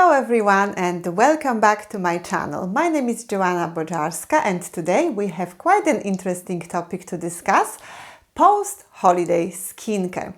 Hello everyone and welcome back to my channel. My name is Joanna-RCFC and today we have quite an interesting topic to discuss: post-holiday skincare.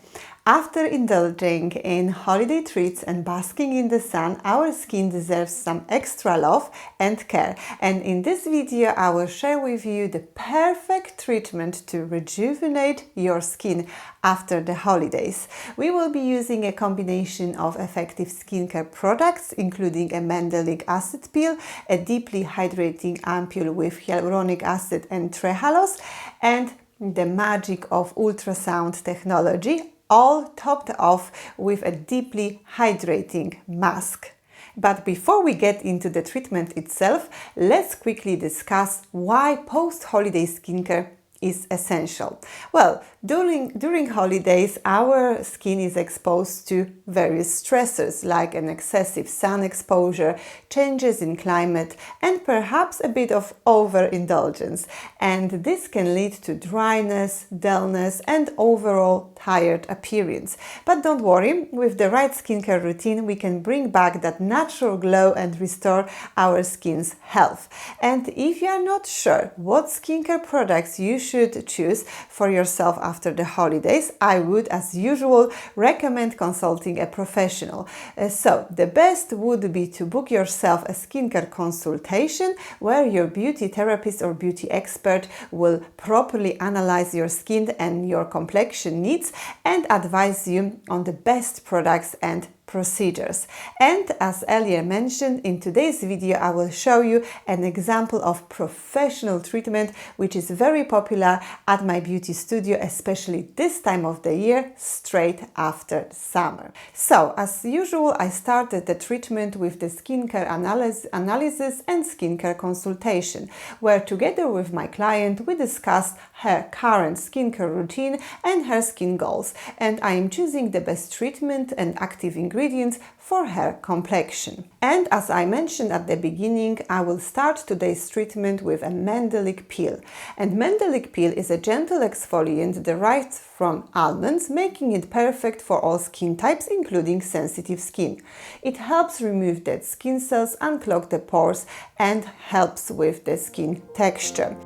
After indulging in holiday treats and basking in the sun, our skin deserves some extra love and care. And in this video, I will share with you the perfect treatment to rejuvenate your skin after the holidays. We will be using a combination of effective skincare products, including a mandelic acid peel, a deeply hydrating ampule with hyaluronic acid and trehalose, and the magic of ultrasound technology, all topped off with a deeply hydrating mask. But before we get into the treatment itself, let's quickly discuss why post-holiday skincare is essential. Well, during holidays, our skin is exposed to various stressors like an excessive sun exposure, changes in climate, and perhaps a bit of overindulgence. And this can lead to dryness, dullness, and overall tired appearance. But don't worry, with the right skincare routine, we can bring back that natural glow and restore our skin's health. And if you are not sure what skincare products you should choose for yourself after the holidays, I would, as usual, recommend consulting a professional. So the best would be to book yourself a skincare consultation where your beauty therapist or beauty expert will properly analyze your skin and your complexion needs and advise you on the best products and procedures. And as earlier mentioned, in today's video I will show you an example of professional treatment which is very popular at my beauty studio, especially this time of the year, straight after summer. So as usual, I started the treatment with the skincare analysis and skincare consultation, where together with my client we discussed her current skincare routine and her skin goals, and I am choosing the best treatment and active ingredients for her complexion. And as I mentioned at the beginning, I will start today's treatment with a mandelic peel. And mandelic peel is a gentle exfoliant derived from almonds, making it perfect for all skin types, including sensitive skin. It helps remove dead skin cells, unclog the pores, and helps with the skin texture.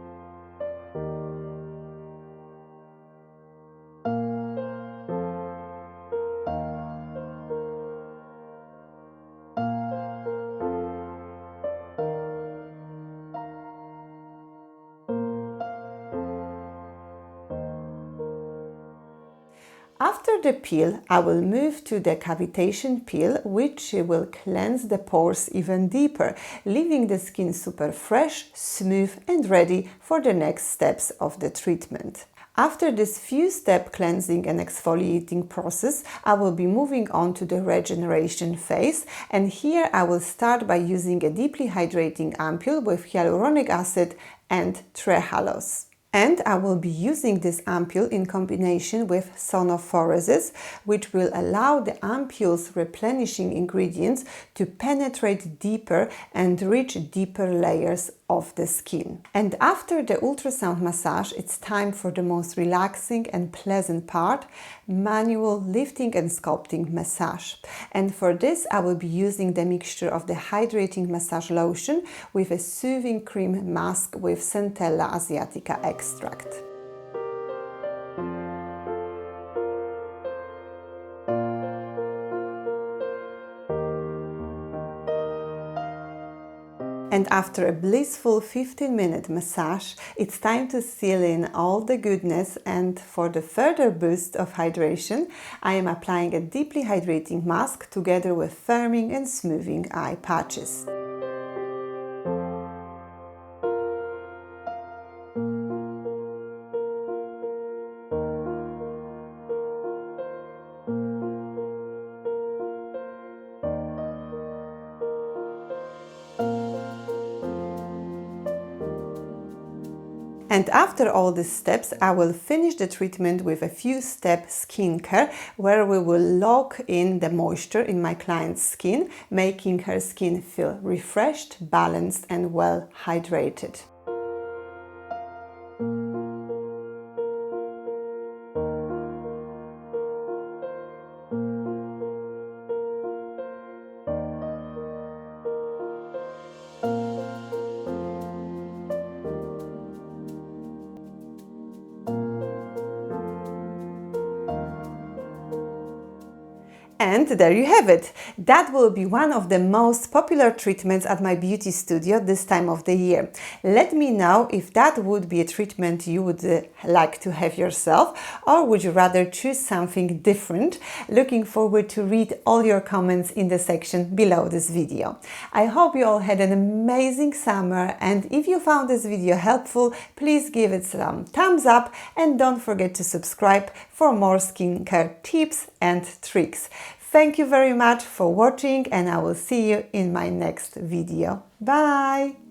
After the peel, I will move to the cavitation peel, which will cleanse the pores even deeper, leaving the skin super fresh, smooth, and ready for the next steps of the treatment. After this few-step cleansing and exfoliating process, I will be moving on to the regeneration phase, and here I will start by using a deeply hydrating ampule with hyaluronic acid and trehalose. And I will be using this ampule in combination with sonophoresis, which will allow the ampule's replenishing ingredients to penetrate deeper and reach deeper layers of the skin. And after the ultrasound massage, it's time for the most relaxing and pleasant part: manual lifting and sculpting massage. And for this, I will be using the mixture of the hydrating massage lotion with a soothing cream mask with Centella asiatica extract. And after a blissful 15-minute massage, it's time to seal in all the goodness, and for the further boost of hydration, I am applying a deeply hydrating mask together with firming and smoothing eye patches. And after all these steps, I will finish the treatment with a few-step skincare, where we will lock in the moisture in my client's skin, making her skin feel refreshed, balanced, and well hydrated. And there you have it. That will be one of the most popular treatments at my beauty studio this time of the year. Let me know if that would be a treatment you would like to have yourself, or would you rather choose something different? Looking forward to read all your comments in the section below this video. I hope you all had an amazing summer, and if you found this video helpful, please give it some thumbs up and don't forget to subscribe for more skincare tips and tricks. Thank you very much for watching, and I will see you in my next video. Bye!